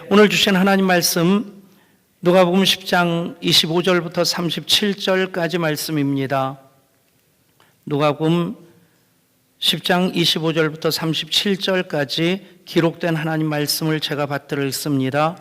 오늘 주신 하나님 말씀 누가복음 10장 25절부터 37절까지 말씀입니다. 누가복음 10장 25절부터 37절까지 기록된 하나님 말씀을 제가 받들었습니다.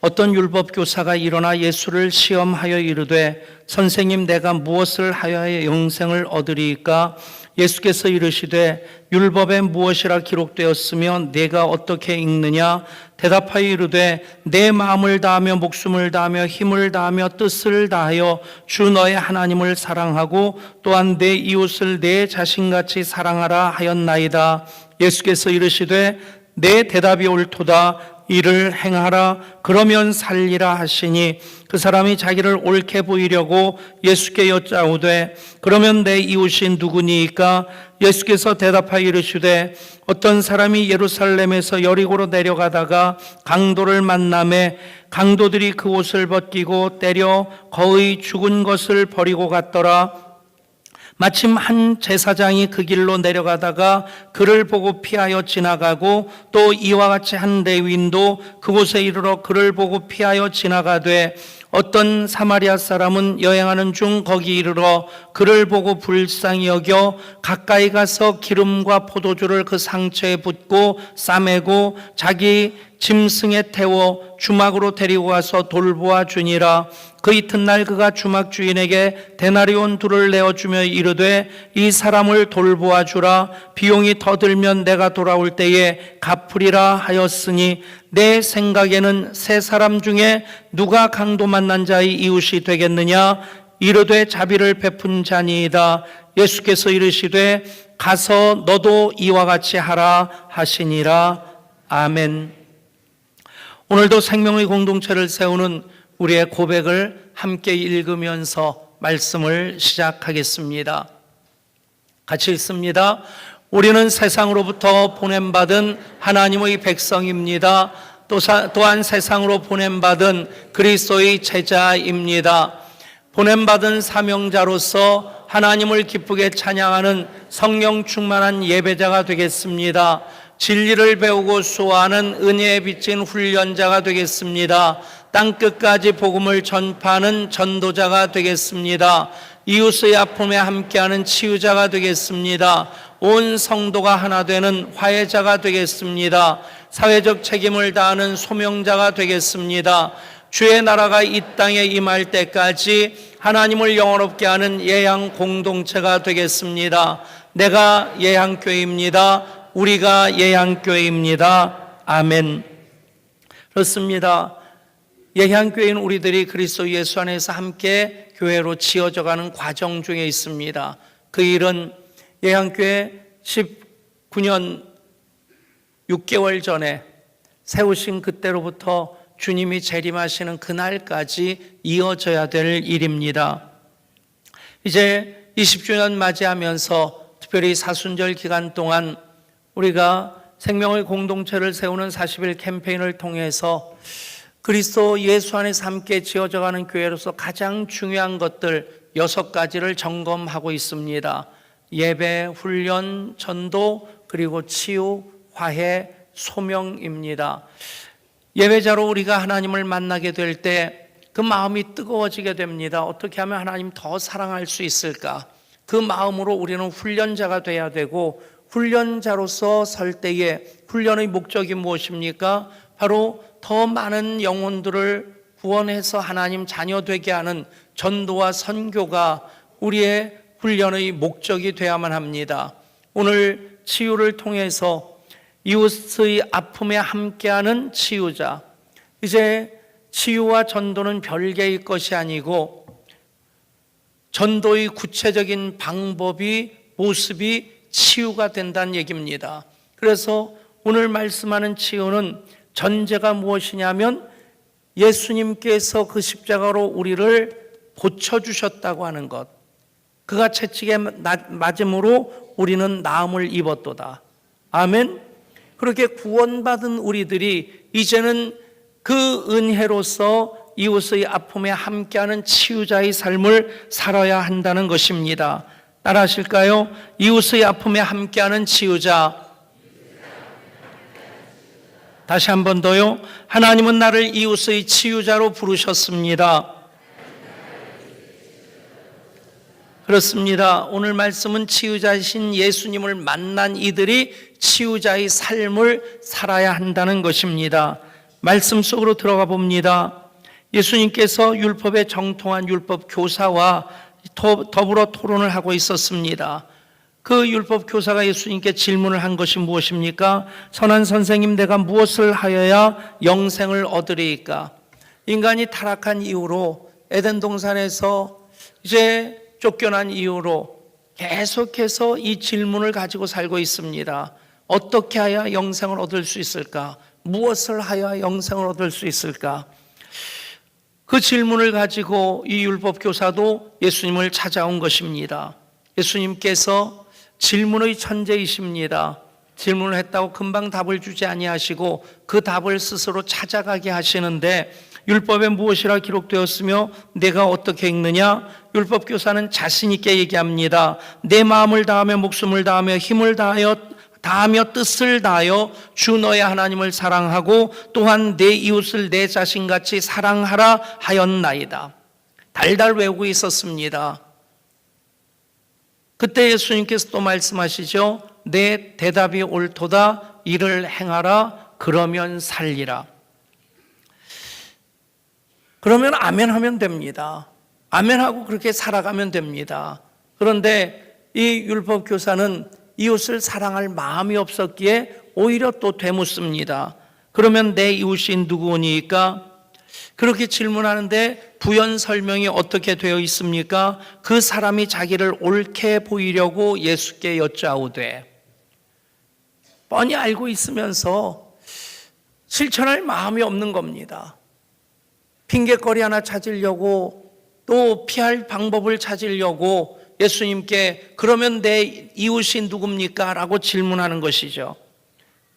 어떤 율법 교사가 일어나 예수를 시험하여 이르되 선생님 내가 무엇을 하여야 영생을 얻으리이까? 예수께서 이르시되 율법에 무엇이라 기록되었으며 내가 어떻게 읽느냐? 대답하여 이르되 내 마음을 다하며 목숨을 다하며 힘을 다하며 뜻을 다하여 주 너의 하나님을 사랑하고 또한 내 이웃을 내 자신같이 사랑하라 하였나이다. 예수께서 이르시되 내 대답이 옳도다. 이를 행하라 그러면 살리라 하시니 그 사람이 자기를 옳게 보이려고 예수께 여짜오되 그러면 내 이웃이 누구니이까? 예수께서 대답하여 이르시되 어떤 사람이 예루살렘에서 여리고로 내려가다가 강도를 만나매 강도들이 그 옷을 벗기고 때려 거의 죽은 것을 버리고 갔더라. 마침 한 제사장이 그 길로 내려가다가 그를 보고 피하여 지나가고 또 이와 같이 한 레위인도 그곳에 이르러 그를 보고 피하여 지나가되 어떤 사마리아 사람은 여행하는 중 거기 이르러 그를 보고 불쌍히 여겨 가까이 가서 기름과 포도주를 그 상처에 붓고 싸매고 자기 짐승에 태워 주막으로 데리고 가서 돌보아 주니라. 그 이튿날 그가 주막 주인에게 데나리온 둘을 내어주며 이르되 이 사람을 돌보아 주라. 비용이 더 들면 내가 돌아올 때에 갚으리라 하였으니 내 생각에는 세 사람 중에 누가 강도 만난 자의 이웃이 되겠느냐? 이르되 자비를 베푼 자니이다. 예수께서 이르시되 가서 너도 이와 같이 하라 하시니라. 아멘. 오늘도 생명의 공동체를 세우는 우리의 고백을 함께 읽으면서 말씀을 시작하겠습니다. 같이 읽습니다. 우리는 세상으로부터 보냄받은 하나님의 백성입니다. 또한 세상으로 보냄받은 그리스도의 제자입니다. 보냄받은 사명자로서 하나님을 기쁘게 찬양하는 성령 충만한 예배자가 되겠습니다. 진리를 배우고 수호하는 은혜에 비친 훈련자가 되겠습니다. 땅끝까지 복음을 전파하는 전도자가 되겠습니다. 이웃의 아픔에 함께하는 치유자가 되겠습니다. 온 성도가 하나 되는 화해자가 되겠습니다. 사회적 책임을 다하는 소명자가 되겠습니다. 주의 나라가 이 땅에 임할 때까지 하나님을 영원롭게 하는 예향 공동체가 되겠습니다. 내가 예향교회입니다. 우리가 예향교회입니다. 아멘. 그렇습니다. 예향교회는 우리들이 그리스도 예수 안에서 함께 교회로 지어져가는 과정 중에 있습니다. 그 일은 예향교회 19년 6개월 전에 세우신 그때로부터 주님이 재림하시는 그날까지 이어져야 될 일입니다. 이제 20주년 맞이하면서 특별히 사순절 기간 동안 우리가 생명의 공동체를 세우는 40일 캠페인을 통해서 그리스도 예수 안에서 함께 지어져가는 교회로서 가장 중요한 것들 6가지를 점검하고 있습니다. 예배, 훈련, 전도, 그리고 치유, 화해, 소명입니다. 예배자로 우리가 하나님을 만나게 될 때 그 마음이 뜨거워지게 됩니다. 어떻게 하면 하나님 더 사랑할 수 있을까? 그 마음으로 우리는 훈련자가 돼야 되고 훈련자로서 설 때에 훈련의 목적이 무엇입니까? 바로 더 많은 영혼들을 구원해서 하나님 자녀 되게 하는 전도와 선교가 우리의 훈련의 목적이 되어야만 합니다. 오늘 치유를 통해서 이웃의 아픔에 함께하는 치유자. 이제 치유와 전도는 별개의 것이 아니고 전도의 구체적인 방법이 모습이 치유가 된다는 얘기입니다. 그래서 오늘 말씀하는 치유는 전제가 무엇이냐면 예수님께서 그 십자가로 우리를 고쳐주셨다고 하는 것. 그가 채찍에 맞음으로 우리는 나음을 입었도다. 아멘. 그렇게 구원받은 우리들이 이제는 그 은혜로서 이웃의 아픔에 함께하는 치유자의 삶을 살아야 한다는 것입니다. 따라하실까요? 이웃의 아픔에 함께하는 치유자. 다시 한 번 더요. 하나님은 나를 이웃의 치유자로 부르셨습니다. 그렇습니다. 오늘 말씀은 치유자이신 예수님을 만난 이들이 치유자의 삶을 살아야 한다는 것입니다. 말씀 속으로 들어가 봅니다. 예수님께서 율법에 정통한 율법 교사와 더불어 토론을 하고 있었습니다. 그 율법 교사가 예수님께 질문을 한 것이 무엇입니까? 선한 선생님, 내가 무엇을 하여야 영생을 얻으리이까? 인간이 타락한 이후로 에덴 동산에서 이제 쫓겨난 이후로 계속해서 이 질문을 가지고 살고 있습니다. 어떻게 해야 영생을 얻을 수 있을까? 무엇을 하여야 영생을 얻을 수 있을까? 그 질문을 가지고 이 율법 교사도 예수님을 찾아온 것입니다. 예수님께서 질문의 천재이십니다. 질문을 했다고 금방 답을 주지 아니하시고 그 답을 스스로 찾아가게 하시는데, 율법에 무엇이라 기록되었으며 내가 어떻게 읽느냐? 율법 교사는 자신 있게 얘기합니다. 내 마음을 다하며 목숨을 다하며 힘을 다하며 뜻을 다하여 주 너의 하나님을 사랑하고 또한 내 이웃을 내 자신같이 사랑하라 하였나이다. 달달 외우고 있었습니다. 그때 예수님께서 또 말씀하시죠. 내 대답이 옳도다. 이를 행하라. 그러면 살리라. 그러면 아멘 하면 됩니다. 아멘하고 그렇게 살아가면 됩니다. 그런데 이 율법 교사는 이웃을 사랑할 마음이 없었기에 오히려 또 되묻습니다. 그러면 내 이웃이 누구니까? 그렇게 질문하는데 부연 설명이 어떻게 되어 있습니까? 그 사람이 자기를 옳게 보이려고 예수께 여짜오되, 뻔히 알고 있으면서 실천할 마음이 없는 겁니다. 핑계거리 하나 찾으려고, 또 피할 방법을 찾으려고 예수님께 그러면 내 이웃이 누굽니까? 라고 질문하는 것이죠.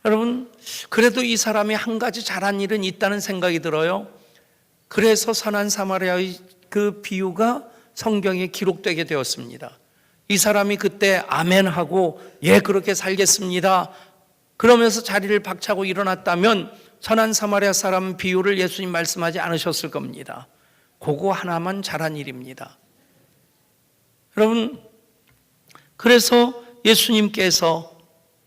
여러분, 그래도 이 사람이 한 가지 잘한 일은 있다는 생각이 들어요. 그래서 선한 사마리아의 그 비유가 성경에 기록되게 되었습니다. 이 사람이 그때 아멘하고 예 그렇게 살겠습니다 그러면서 자리를 박차고 일어났다면 선한 사마리아 사람 비유를 예수님 말씀하지 않으셨을 겁니다. 그거 하나만 잘한 일입니다. 여러분, 그래서 예수님께서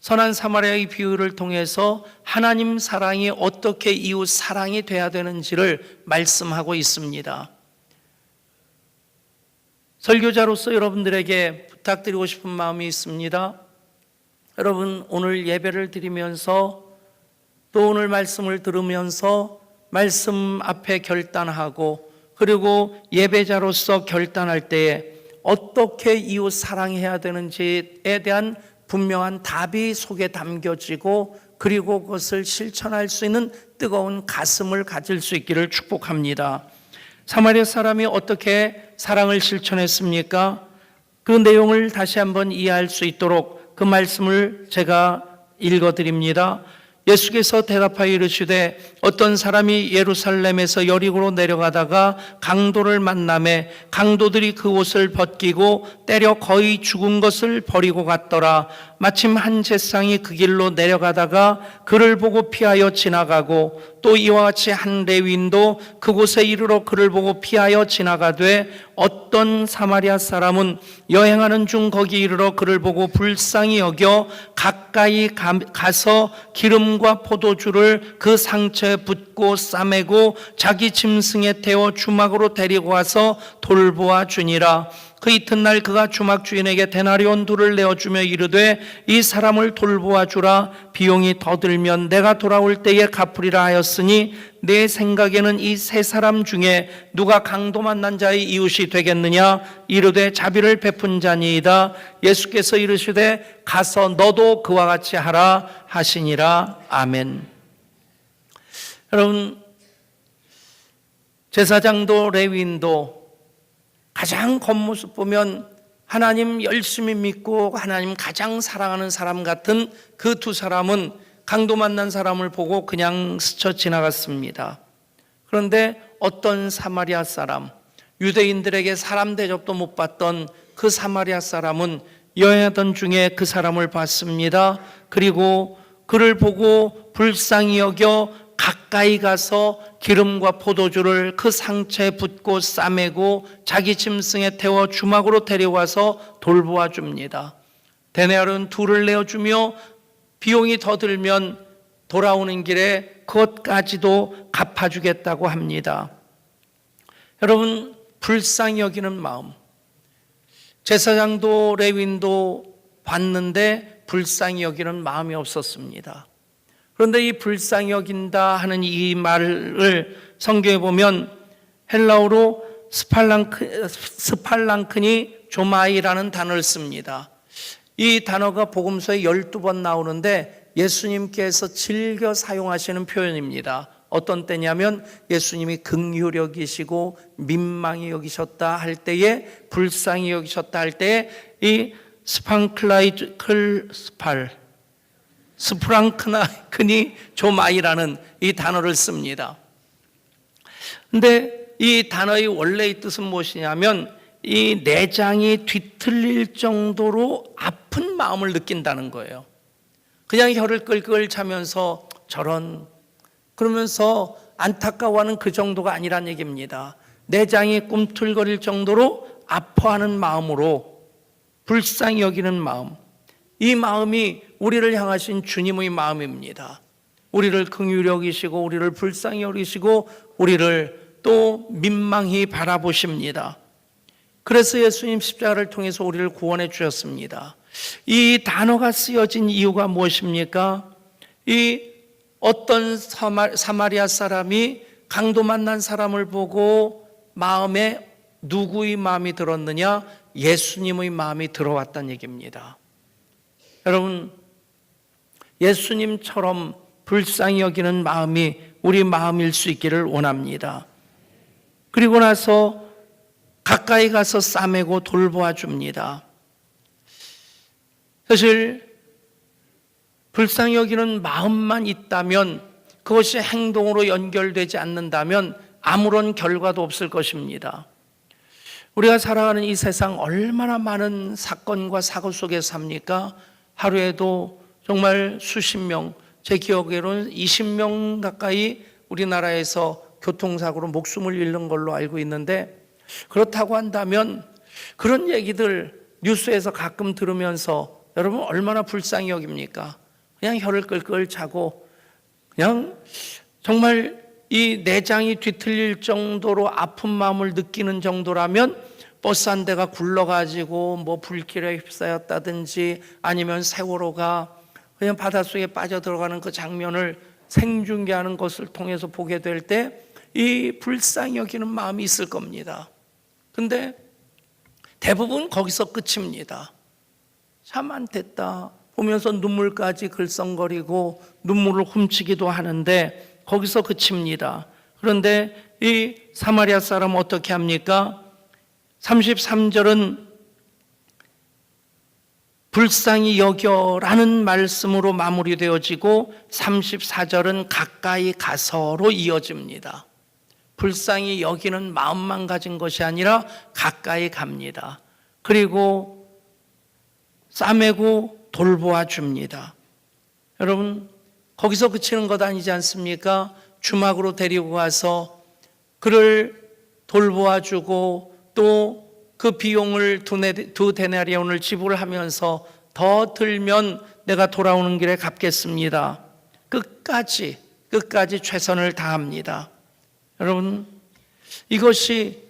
선한 사마리아의 비유를 통해서 하나님 사랑이 어떻게 이웃 사랑이 돼야 되는지를 말씀하고 있습니다. 설교자로서 여러분들에게 부탁드리고 싶은 마음이 있습니다. 여러분, 오늘 예배를 드리면서 또 오늘 말씀을 들으면서 말씀 앞에 결단하고 그리고 예배자로서 결단할 때에 어떻게 이웃 사랑해야 되는지에 대한 분명한 답이 속에 담겨지고 그리고 그것을 실천할 수 있는 뜨거운 가슴을 가질 수 있기를 축복합니다. 사마리아 사람이 어떻게 사랑을 실천했습니까? 그 내용을 다시 한번 이해할 수 있도록 그 말씀을 제가 읽어드립니다. 예수께서 대답하여 이르시되 어떤 사람이 예루살렘에서 여리고로 내려가다가 강도를 만나매 강도들이 그 옷을 벗기고 때려 거의 죽은 것을 버리고 갔더라. 마침 한 제상이 그 길로 내려가다가 그를 보고 피하여 지나가고 또 이와 같이 한 레위인도 그곳에 이르러 그를 보고 피하여 지나가되 어떤 사마리아 사람은 여행하는 중 거기 이르러 그를 보고 불쌍히 여겨 가까이 가서 기름과 포도주를 그 상처에 붓고 싸매고 자기 짐승에 태워 주막으로 데리고 와서 돌보아 주니라. 그 이튿날 그가 주막 주인에게 데나리온 둘을 내어주며 이르되 이 사람을 돌보아 주라. 비용이 더 들면 내가 돌아올 때에 갚으리라 하였으니 내 생각에는 이 세 사람 중에 누가 강도 만난 자의 이웃이 되겠느냐? 이르되 자비를 베푼 자니이다. 예수께서 이르시되 가서 너도 그와 같이 하라 하시니라. 아멘. 여러분, 제사장도 레위인도 가장 겉모습 보면 하나님 열심히 믿고 하나님 가장 사랑하는 사람 같은 그 두 사람은 강도 만난 사람을 보고 그냥 스쳐 지나갔습니다. 그런데 어떤 사마리아 사람, 유대인들에게 사람 대접도 못 받던 그 사마리아 사람은 여행하던 중에 그 사람을 봤습니다. 그리고 그를 보고 불쌍히 여겨 가까이 가서 기름과 포도주를 그 상처에 붓고 싸매고 자기 짐승에 태워 주막으로 데려와서 돌보아 줍니다. 데나리온 둘을 내어주며 비용이 더 들면 돌아오는 길에 그것까지도 갚아주겠다고 합니다. 여러분, 불쌍히 여기는 마음, 제사장도 레위인도 봤는데 불쌍히 여기는 마음이 없었습니다. 그런데 이 불쌍히 여긴다 하는 이 말을 성경에 보면 헬라어로 스팔랑크니 조마이라는 단어를 씁니다. 이 단어가 복음서에 12번 나오는데 예수님께서 즐겨 사용하시는 표현입니다. 어떤 때냐면 예수님이 긍휼히 여기시고 민망히 여기셨다 할 때에, 불쌍히 여기셨다 할 때에 이 스프랑크니 조마이라는 이 단어를 씁니다. 근데 이 단어의 원래의 뜻은 무엇이냐면 이 내장이 뒤틀릴 정도로 아픈 마음을 느낀다는 거예요. 그냥 혀를 끌끌 차면서 저런 그러면서 안타까워하는 그 정도가 아니란 얘기입니다. 내장이 꿈틀거릴 정도로 아파하는 마음으로 불쌍히 여기는 마음, 이 마음이 우리를 향하신 주님의 마음입니다. 우리를 긍휼히 여기시고 우리를 불쌍히 여기시고 우리를 또 민망히 바라보십니다. 그래서 예수님 십자가를 통해서 우리를 구원해 주셨습니다. 이 단어가 쓰여진 이유가 무엇입니까? 이 어떤 사마리아 사람이 강도 만난 사람을 보고 마음에 누구의 마음이 들었느냐? 예수님의 마음이 들어왔다는 얘기입니다. 여러분, 예수님처럼 불쌍히 여기는 마음이 우리 마음일 수 있기를 원합니다. 그리고 나서 가까이 가서 싸매고 돌보아 줍니다. 사실 불쌍히 여기는 마음만 있다면, 그것이 행동으로 연결되지 않는다면 아무런 결과도 없을 것입니다. 우리가 살아가는 이 세상 얼마나 많은 사건과 사고 속에 삽니까? 하루에도 정말 수십 명, 제 기억으로는 20명 가까이 우리나라에서 교통사고로 목숨을 잃는 걸로 알고 있는데, 그렇다고 한다면 그런 얘기들 뉴스에서 가끔 들으면서 여러분 얼마나 불쌍히 여깁니까? 그냥 혀를 끌끌 차고 그냥 정말 이 내장이 뒤틀릴 정도로 아픈 마음을 느끼는 정도라면 버스 한 대가 굴러가지고 뭐 불길에 휩싸였다든지 아니면 세월호가 그냥 바닷속에 빠져들어가는 그 장면을 생중계하는 것을 통해서 보게 될 때 이 불쌍히 여기는 마음이 있을 겁니다. 근데 대부분 거기서 끝입니다. 참 안 됐다 보면서 눈물까지 글썽거리고 눈물을 훔치기도 하는데 거기서 그칩니다. 그런데 이 사마리아 사람은 어떻게 합니까? 33절은 불쌍히 여겨라는 말씀으로 마무리되어지고 34절은 가까이 가서로 이어집니다. 불쌍히 여기는 마음만 가진 것이 아니라 가까이 갑니다. 그리고 싸매고 돌보아 줍니다. 여러분, 거기서 그치는 것 아니지 않습니까? 주막으로 데리고 가서 그를 돌보아 주고 또 그 비용을 두 데나리온을 지불하면서 더 들면 내가 돌아오는 길에 갚겠습니다. 끝까지 최선을 다합니다. 여러분, 이것이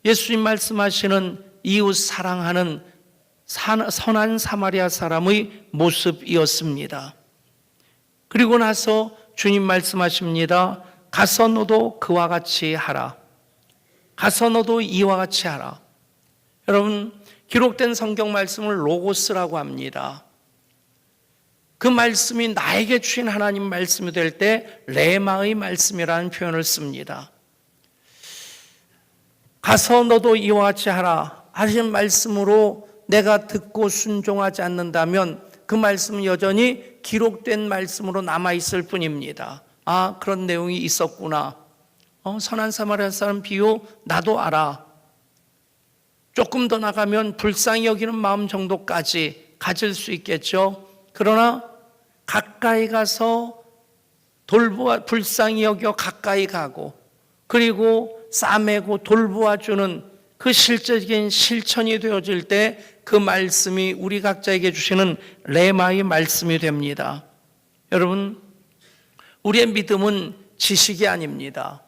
예수님 말씀하시는 이웃 사랑하는 선한 사마리아 사람의 모습이었습니다. 그리고 나서 주님 말씀하십니다. 가서 너도 그와 같이 하라. 가서 너도 이와 같이 하라. 여러분, 기록된 성경 말씀을 로고스라고 합니다. 그 말씀이 나에게 주신 하나님 말씀이 될 때 레마의 말씀이라는 표현을 씁니다. 가서 너도 이와 같이 하라 하신 말씀으로 내가 듣고 순종하지 않는다면 그 말씀은 여전히 기록된 말씀으로 남아있을 뿐입니다. 아, 그런 내용이 있었구나. 선한 사마리아 사람 비유 나도 알아. 조금 더 나가면 불쌍히 여기는 마음 정도까지 가질 수 있겠죠. 그러나 가까이 가서 불쌍히 여겨 가까이 가고, 그리고 싸매고 돌보아주는 그 실제적인 실천이 되어질 때 그 말씀이 우리 각자에게 주시는 레마의 말씀이 됩니다. 여러분, 우리의 믿음은 지식이 아닙니다.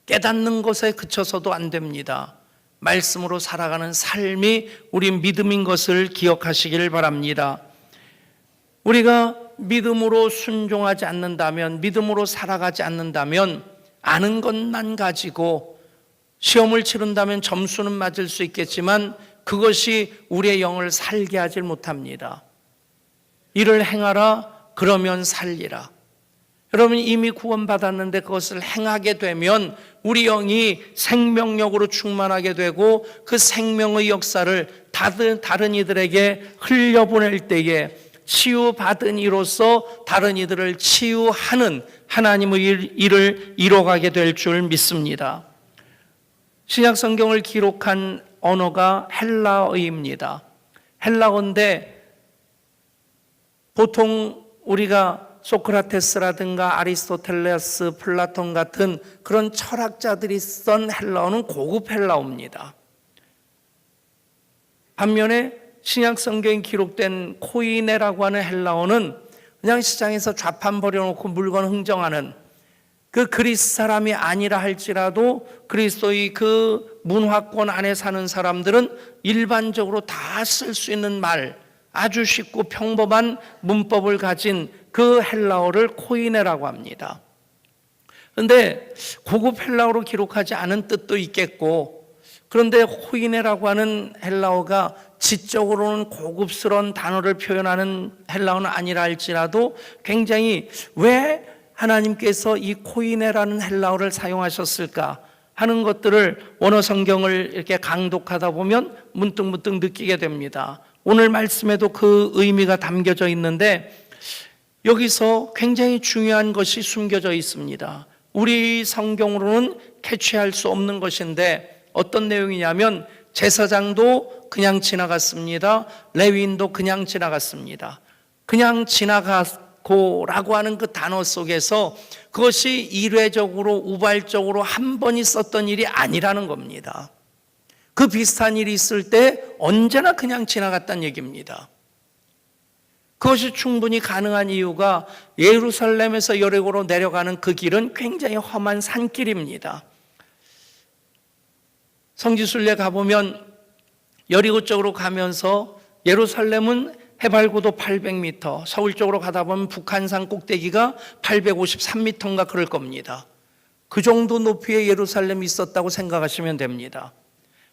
깨닫는 것에 그쳐서도 안 됩니다. 말씀으로 살아가는 삶이 우리 믿음인 것을 기억하시길 바랍니다. 우리가 믿음으로 순종하지 않는다면, 믿음으로 살아가지 않는다면, 아는 것만 가지고 시험을 치른다면 점수는 맞을 수 있겠지만 그것이 우리의 영을 살게 하질 못합니다. 이를 행하라, 그러면 살리라. 여러분, 이미 구원받았는데 그것을 행하게 되면 우리 영이 생명력으로 충만하게 되고 그 생명의 역사를 다른 이들에게 흘려보낼 때에 치유받은 이로서 다른 이들을 치유하는 하나님의 일을 이뤄가게 될 줄 믿습니다. 신약 성경을 기록한 언어가 헬라어입니다. 헬라어인데 보통 우리가 소크라테스라든가 아리스토텔레스, 플라톤 같은 그런 철학자들이 쓴 헬라어는 고급 헬라어입니다. 반면에 신약 성경에 기록된 코이네라고 하는 헬라어는 그냥 시장에서 좌판 버려놓고 물건 흥정하는 그 그리스 사람이 아니라 할지라도 그리스도의 그 문화권 안에 사는 사람들은 일반적으로 다 쓸 수 있는 말, 아주 쉽고 평범한 문법을 가진 그 헬라어를 코이네라고 합니다. 그런데 고급 헬라어로 기록하지 않은 뜻도 있겠고, 그런데 코이네라고 하는 헬라어가 지적으로는 고급스러운 단어를 표현하는 헬라어는 아니라 할지라도 굉장히 왜 하나님께서 이 코이네라는 헬라어를 사용하셨을까 하는 것들을 원어 성경을 이렇게 강독하다 보면 문득문득 느끼게 됩니다. 오늘 말씀에도 그 의미가 담겨져 있는데 여기서 굉장히 중요한 것이 숨겨져 있습니다. 우리 성경으로는 캐치할 수 없는 것인데 어떤 내용이냐면 제사장도 그냥 지나갔습니다. 레위인도 그냥 지나갔습니다. 그냥 지나갔고라고 하는 그 단어 속에서 그것이 일회적으로 우발적으로 한 번 있었던 일이 아니라는 겁니다. 그 비슷한 일이 있을 때 언제나 그냥 지나갔다는 얘기입니다. 그것이 충분히 가능한 이유가 예루살렘에서 여리고로 내려가는 그 길은 굉장히 험한 산길입니다. 성지순례 가보면 여리고 쪽으로 가면서 예루살렘은 해발고도 800m, 서울 쪽으로 가다 보면 북한산 꼭대기가 853m인가 그럴 겁니다. 그 정도 높이의 예루살렘이 있었다고 생각하시면 됩니다.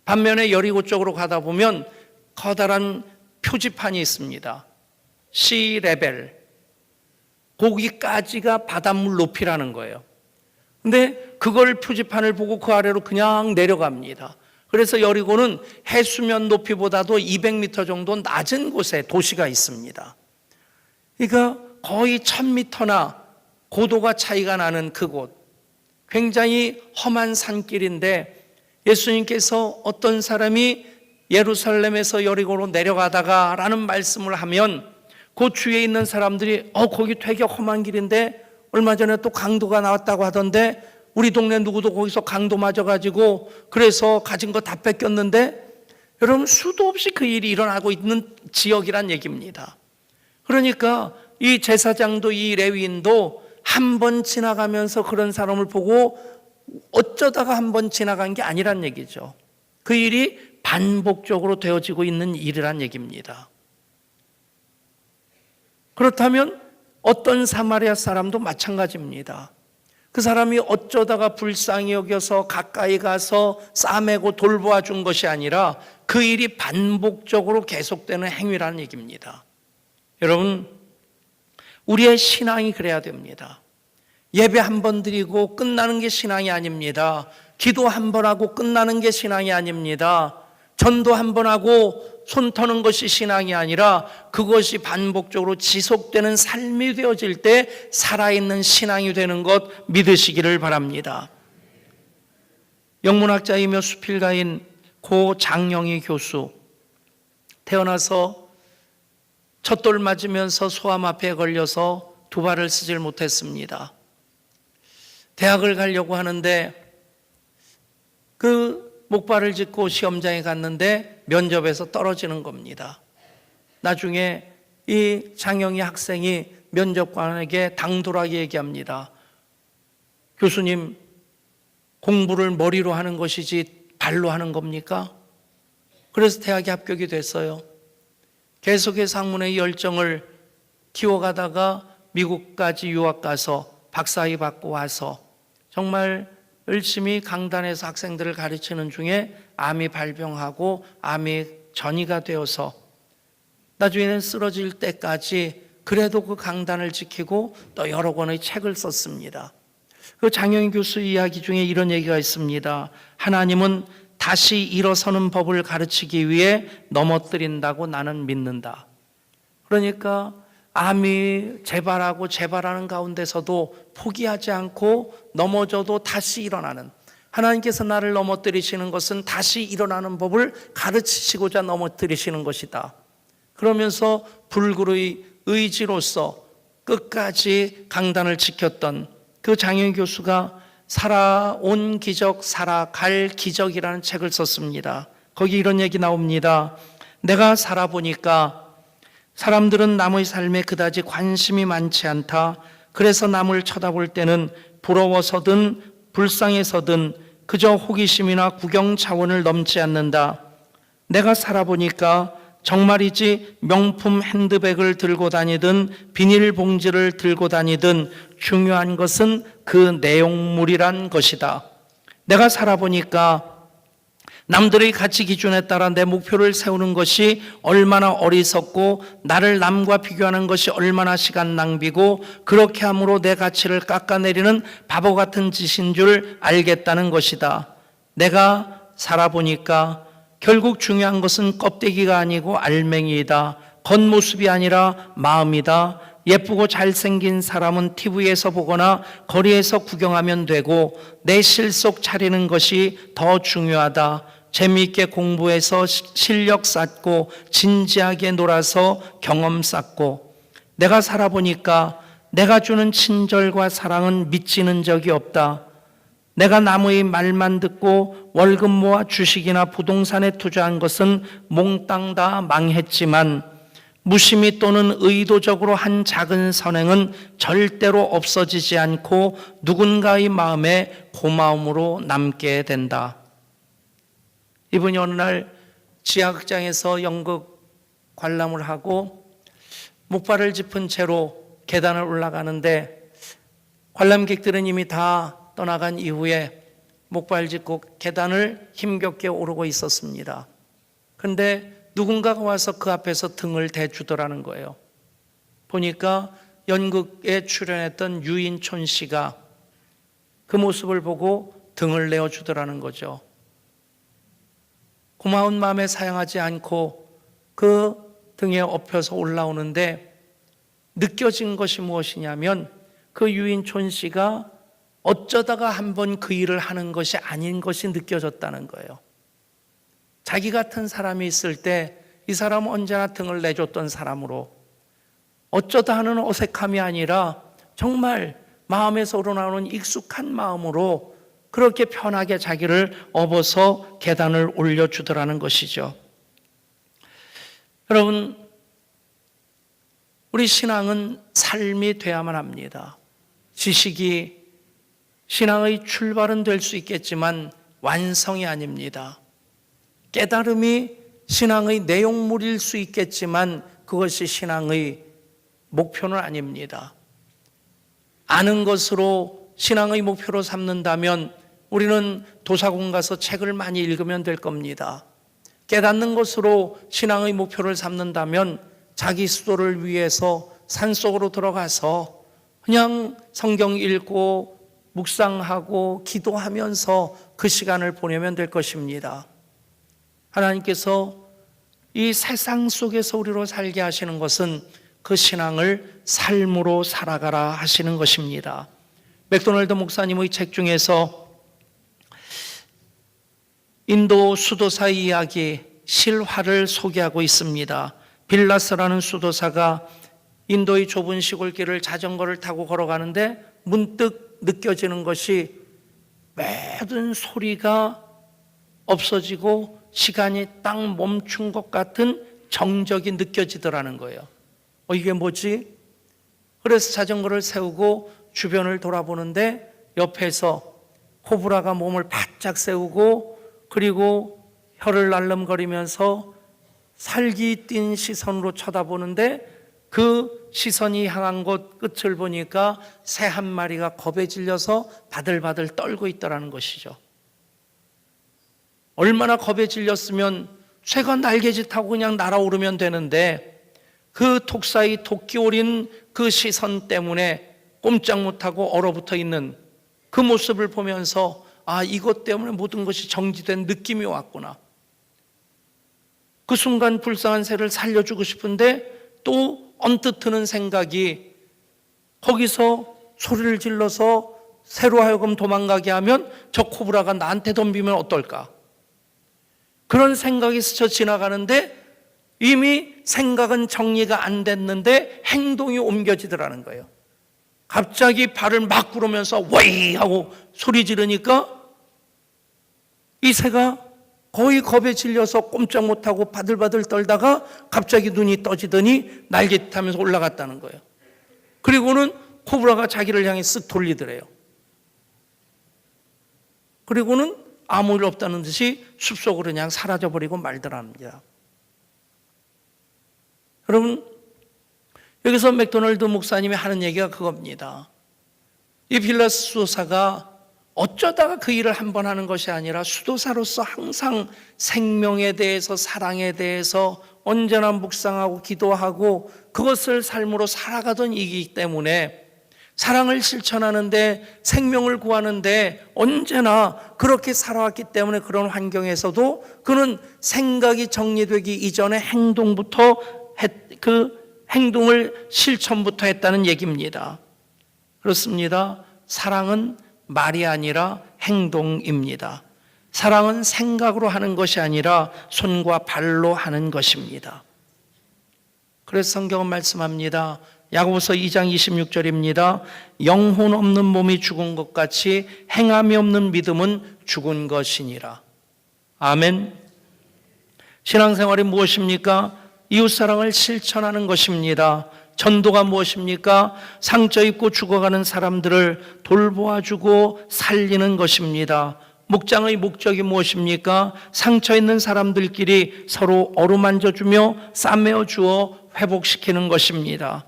반면에 여리고 쪽으로 가다 보면 커다란 표지판이 있습니다. 시 레벨, 거기까지가 바닷물 높이라는 거예요. 근데 그걸 표지판을 보고 그 아래로 그냥 내려갑니다. 그래서 여리고는 해수면 높이보다도 200m 정도 낮은 곳에 도시가 있습니다. 그러니까 거의 1000m나 고도가 차이가 나는 그곳, 굉장히 험한 산길인데 예수님께서 어떤 사람이 예루살렘에서 여리고로 내려가다가 라는 말씀을 하면 그 주위에 있는 사람들이 거기 되게 험한 길인데 얼마 전에 또 강도가 나왔다고 하던데 우리 동네 누구도 거기서 강도 맞아가지고 그래서 가진 거 다 뺏겼는데, 여러분 수도 없이 그 일이 일어나고 있는 지역이란 얘기입니다. 그러니까 이 제사장도 이 레위인도 한 번 지나가면서 그런 사람을 보고 어쩌다가 한 번 지나간 게 아니란 얘기죠. 그 일이 반복적으로 되어지고 있는 일이란 얘기입니다. 그렇다면 어떤 사마리아 사람도 마찬가지입니다. 그 사람이 어쩌다가 불쌍히 여겨서 가까이 가서 싸매고 돌보아 준 것이 아니라 그 일이 반복적으로 계속되는 행위라는 얘기입니다. 여러분, 우리의 신앙이 그래야 됩니다. 예배 한 번 드리고 끝나는 게 신앙이 아닙니다. 기도 한 번 하고 끝나는 게 신앙이 아닙니다. 전도 한 번 하고 손 터는 것이 신앙이 아니라 그것이 반복적으로 지속되는 삶이 되어질 때 살아있는 신앙이 되는 것 믿으시기를 바랍니다. 영문학자이며 수필가인 고 장영희 교수, 태어나서 첫돌 맞으면서 소아마 앞에 걸려서 두 발을 쓰질 못했습니다. 대학을 가려고 하는데 그 목발을 짚고 시험장에 갔는데 면접에서 떨어지는 겁니다. 나중에 이 장영희 학생이 면접관에게 당돌하게 얘기합니다. 교수님, 공부를 머리로 하는 것이지 발로 하는 겁니까? 그래서 대학에 합격이 됐어요. 계속해서 학문의 열정을 키워가다가 미국까지 유학 가서 박사학위 받고 와서 정말 열심히 강단에서 학생들을 가르치는 중에 암이 발병하고 암이 전이가 되어서 나중에는 쓰러질 때까지 그래도 그 강단을 지키고 또 여러 권의 책을 썼습니다. 그 장영희 교수 이야기 중에 이런 얘기가 있습니다. 하나님은 다시 일어서는 법을 가르치기 위해 넘어뜨린다고 나는 믿는다. 그러니까 암이 재발하는 가운데서도 포기하지 않고 넘어져도 다시 일어나는, 하나님께서 나를 넘어뜨리시는 것은 다시 일어나는 법을 가르치시고자 넘어뜨리시는 것이다. 그러면서 불굴의 의지로서 끝까지 강단을 지켰던 그 장영희 교수가 살아온 기적, 살아갈 기적이라는 책을 썼습니다. 거기 이런 얘기 나옵니다. 내가 살아보니까 사람들은 남의 삶에 그다지 관심이 많지 않다. 그래서 남을 쳐다볼 때는 부러워서든 불쌍해서든 그저 호기심이나 구경 차원을 넘지 않는다. 내가 살아보니까 정말이지 명품 핸드백을 들고 다니든 비닐봉지를 들고 다니든 중요한 것은 그 내용물이란 것이다. 내가 살아보니까 남들의 가치 기준에 따라 내 목표를 세우는 것이 얼마나 어리석고 나를 남과 비교하는 것이 얼마나 시간 낭비고 그렇게 함으로 내 가치를 깎아내리는 바보 같은 짓인 줄 알겠다는 것이다. 내가 살아보니까 결국 중요한 것은 껍데기가 아니고 알맹이이다. 겉모습이 아니라 마음이다. 예쁘고 잘생긴 사람은 TV에서 보거나 거리에서 구경하면 되고 내 실속 차리는 것이 더 중요하다. 재미있게 공부해서 실력 쌓고 진지하게 놀아서 경험 쌓고 내가 살아보니까 내가 주는 친절과 사랑은 미치는 적이 없다. 내가 남의 말만 듣고 월급 모아 주식이나 부동산에 투자한 것은 몽땅 다 망했지만 무심히 또는 의도적으로 한 작은 선행은 절대로 없어지지 않고 누군가의 마음에 고마움으로 남게 된다. 이분이 어느 날 지하극장에서 연극 관람을 하고 목발을 짚은 채로 계단을 올라가는데 관람객들은 이미 다 떠나간 이후에 목발 짚고 계단을 힘겹게 오르고 있었습니다. 그런데 누군가가 와서 그 앞에서 등을 대주더라는 거예요. 보니까 연극에 출연했던 유인촌 씨가 그 모습을 보고 등을 내어주더라는 거죠. 고마운 마음에 사양하지 않고 그 등에 엎혀서 올라오는데 느껴진 것이 무엇이냐면 그 유인촌 씨가 어쩌다가 한번 그 일을 하는 것이 아닌 것이 느껴졌다는 거예요. 자기 같은 사람이 있을 때 이 사람은 언제나 등을 내줬던 사람으로 어쩌다 하는 어색함이 아니라 정말 마음에서 우러나오는 익숙한 마음으로 그렇게 편하게 자기를 업어서 계단을 올려주더라는 것이죠. 여러분, 우리 신앙은 삶이 돼야만 합니다. 지식이 신앙의 출발은 될 수 있겠지만 완성이 아닙니다. 깨달음이 신앙의 내용물일 수 있겠지만 그것이 신앙의 목표는 아닙니다. 아는 것으로 신앙의 목표로 삼는다면 우리는 도사관 가서 책을 많이 읽으면 될 겁니다. 깨닫는 것으로 신앙의 목표를 삼는다면 자기 수도를 위해서 산속으로 들어가서 그냥 성경 읽고 묵상하고 기도하면서 그 시간을 보내면 될 것입니다. 하나님께서 이 세상 속에서 우리로 살게 하시는 것은 그 신앙을 삶으로 살아가라 하시는 것입니다. 맥도날드 목사님의 책 중에서 인도 수도사 이야기 실화를 소개하고 있습니다. 빌라스라는 수도사가 인도의 좁은 시골길을 자전거를 타고 걸어가는데 문득 느껴지는 것이 모든 소리가 없어지고 시간이 딱 멈춘 것 같은 정적이 느껴지더라는 거예요. 이게 뭐지? 그래서 자전거를 세우고 주변을 돌아보는데 옆에서 코브라가 몸을 바짝 세우고 그리고 혀를 날름거리면서 살기 띈 시선으로 쳐다보는데 그 시선이 향한 곳 끝을 보니까 새 한 마리가 겁에 질려서 바들바들 떨고 있더라는 것이죠. 얼마나 겁에 질렸으면 새가 날개짓하고 그냥 날아오르면 되는데 그 톡사이 토끼 오린 그 시선 때문에 꼼짝 못하고 얼어붙어 있는 그 모습을 보면서 이것 때문에 모든 것이 정지된 느낌이 왔구나. 그 순간 불쌍한 새를 살려주고 싶은데 또 언뜻 드는 생각이 거기서 소리를 질러서 새로 하여금 도망가게 하면 저 코브라가 나한테 덤비면 어떨까? 그런 생각이 스쳐 지나가는데 이미 생각은 정리가 안 됐는데 행동이 옮겨지더라는 거예요. 갑자기 발을 막 구르면서 와이 하고 소리 지르니까 이 새가 거의 겁에 질려서 꼼짝 못하고 바들바들 떨다가 갑자기 눈이 떠지더니 날개짓하면서 올라갔다는 거예요. 그리고는 코브라가 자기를 향해 쓱 돌리더래요. 그리고는 아무 일 없다는 듯이 숲속으로 그냥 사라져버리고 말더랍니다. 여러분, 여기서 맥도널드 목사님이 하는 얘기가 그겁니다. 이 빌라스 수도사가 어쩌다가 그 일을 한 번 하는 것이 아니라 수도사로서 항상 생명에 대해서 사랑에 대해서 언제나 묵상하고 기도하고 그것을 삶으로 살아가던 이기 때문에 사랑을 실천하는데 생명을 구하는데 언제나 그렇게 살아왔기 때문에 그런 환경에서도 그는 생각이 정리되기 이전에 그 행동을 실천부터 했다는 얘기입니다. 그렇습니다. 사랑은 말이 아니라 행동입니다. 사랑은 생각으로 하는 것이 아니라 손과 발로 하는 것입니다. 그래서 성경은 말씀합니다. 야고보서 2장 26절입니다. 영혼 없는 몸이 죽은 것 같이 행함이 없는 믿음은 죽은 것이니라. 아멘. 신앙생활이 무엇입니까? 이웃사랑을 실천하는 것입니다. 전도가 무엇입니까? 상처 입고 죽어가는 사람들을 돌보아주고 살리는 것입니다. 목장의 목적이 무엇입니까? 상처 있는 사람들끼리 서로 어루만져주며 싸매어 주어 회복시키는 것입니다.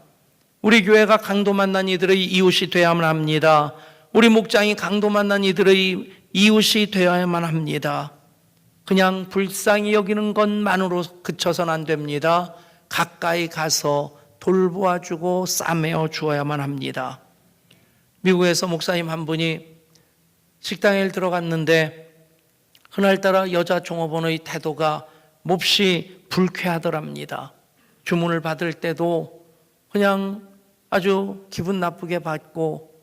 우리 교회가 강도 만난 이들의 이웃이 되어야만 합니다. 우리 목장이 강도 만난 이들의 이웃이 되어야만 합니다. 그냥 불쌍히 여기는 것만으로 그쳐서는 안 됩니다. 가까이 가서 돌보아주고 싸매어 주어야만 합니다. 미국에서 목사님 한 분이 식당에 들어갔는데 그날따라 여자 종업원의 태도가 몹시 불쾌하더랍니다. 주문을 받을 때도 그냥 아주 기분 나쁘게 받고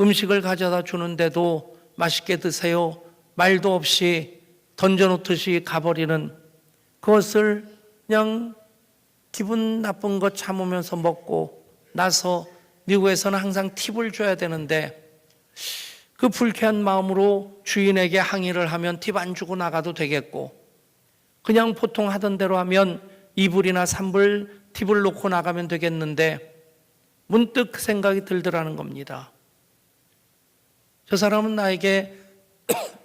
음식을 가져다 주는데도 맛있게 드세요 말도 없이 던져놓듯이 가버리는 그것을 그냥 기분 나쁜 거 참으면서 먹고 나서 미국에서는 항상 팁을 줘야 되는데 그 불쾌한 마음으로 주인에게 항의를 하면 팁 안 주고 나가도 되겠고 그냥 보통 하던 대로 하면 2불이나 3불 팁을 놓고 나가면 되겠는데 문득 그 생각이 들더라는 겁니다. 저 사람은 나에게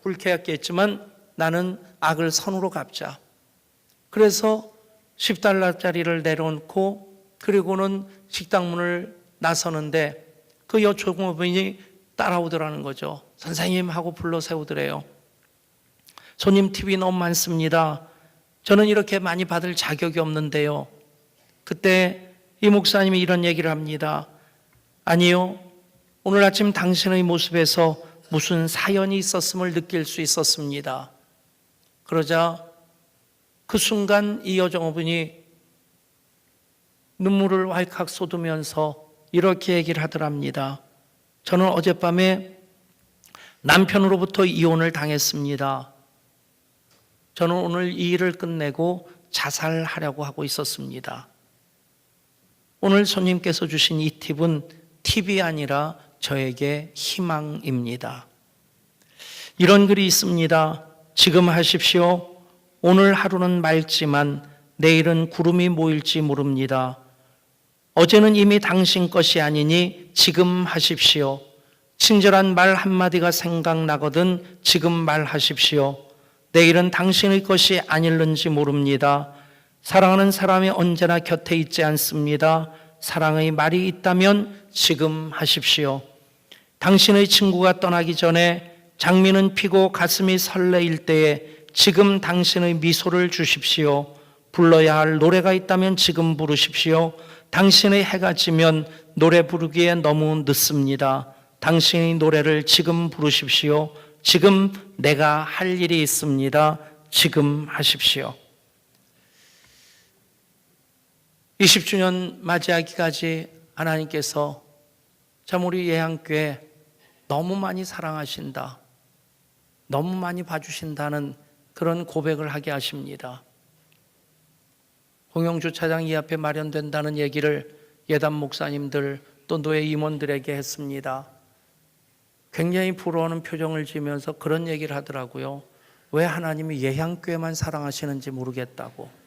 불쾌했겠지만 나는 악을 선으로 갚자. 그래서 $10짜리를 내려놓고 그리고는 식당 문을 나서는데 그 여종업원이 따라오더라는 거죠. 선생님 하고 불러 세우더래요. 손님 팁이 너무 많습니다. 저는 이렇게 많이 받을 자격이 없는데요. 그때 이 목사님이 이런 얘기를 합니다. 아니요, 오늘 아침 당신의 모습에서 무슨 사연이 있었음을 느낄 수 있었습니다. 그러자 그 순간 이 여종업원이 눈물을 왈칵 쏟으면서 이렇게 얘기를 하더랍니다. 저는 어젯밤에 남편으로부터 이혼을 당했습니다. 저는 오늘 이 일을 끝내고 자살하려고 하고 있었습니다. 오늘 손님께서 주신 이 팁은 팁이 아니라 저에게 희망입니다. 이런 글이 있습니다. 지금 하십시오. 오늘 하루는 맑지만 내일은 구름이 모일지 모릅니다. 어제는 이미 당신 것이 아니니 지금 하십시오. 친절한 말 한마디가 생각나거든 지금 말하십시오. 내일은 당신의 것이 아닐는지 모릅니다. 사랑하는 사람이 언제나 곁에 있지 않습니다. 사랑의 말이 있다면 지금 하십시오. 당신의 친구가 떠나기 전에 장미는 피고 가슴이 설레일 때에 지금 당신의 미소를 주십시오. 불러야 할 노래가 있다면 지금 부르십시오. 당신의 해가 지면 노래 부르기에 너무 늦습니다. 당신의 노래를 지금 부르십시오. 지금 내가 할 일이 있습니다. 지금 하십시오. 20주년 맞이하기까지 하나님께서 참 우리 예양교회 너무 많이 사랑하신다, 너무 많이 봐주신다는 그런 고백을 하게 하십니다. 공영주차장 이 앞에 마련된다는 얘기를 예단 목사님들 또 노예 임원들에게 했습니다. 굉장히 부러워하는 표정을 지으면서 그런 얘기를 하더라고요. 왜 하나님이 예향교회만 사랑하시는지 모르겠다고.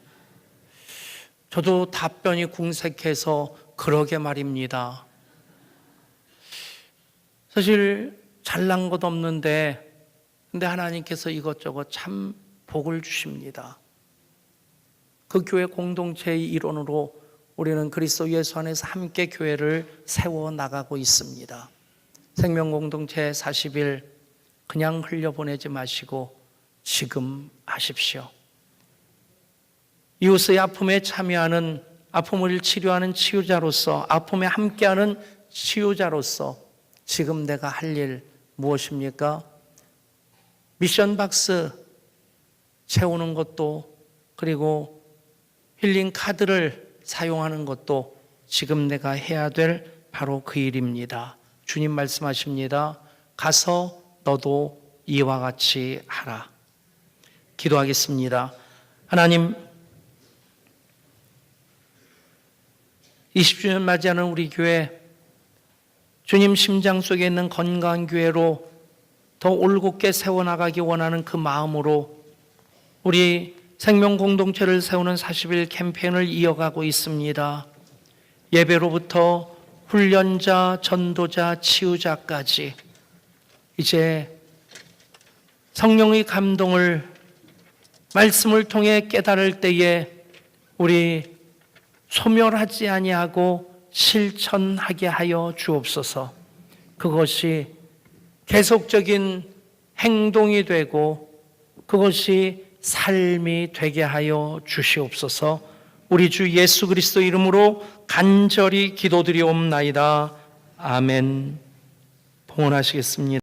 저도 답변이 궁색해서 그러게 말입니다. 사실 잘난 것 없는데 근데 하나님께서 이것저것 참 복을 주십니다. 그 교회 공동체의 일원으로 우리는 그리스도 예수 안에서 함께 교회를 세워나가고 있습니다. 생명공동체 40일 그냥 흘려보내지 마시고 지금 하십시오. 이웃의 아픔에 참여하는, 아픔을 치료하는 치유자로서, 아픔에 함께하는 치유자로서 지금 내가 할 일 무엇입니까? 미션 박스 채우는 것도, 그리고 힐링 카드를 사용하는 것도 지금 내가 해야 될 바로 그 일입니다. 주님 말씀하십니다. 가서 너도 이와 같이 하라. 기도하겠습니다. 하나님, 20주년 맞이하는 우리 교회, 주님 심장 속에 있는 건강한 교회로 더 올곧게 세워나가기 원하는 그 마음으로 우리 생명공동체를 세우는 40일 캠페인을 이어가고 있습니다. 예배로부터 훈련자, 전도자, 치유자까지 이제 성령의 감동을 말씀을 통해 깨달을 때에 우리 소멸하지 아니하고 실천하게 하여 주옵소서. 그것이 계속적인 행동이 되고 그것이 삶이 되게 하여 주시옵소서. 우리 주 예수 그리스도 이름으로 간절히 기도드리옵나이다. 아멘. 봉헌하시겠습니다.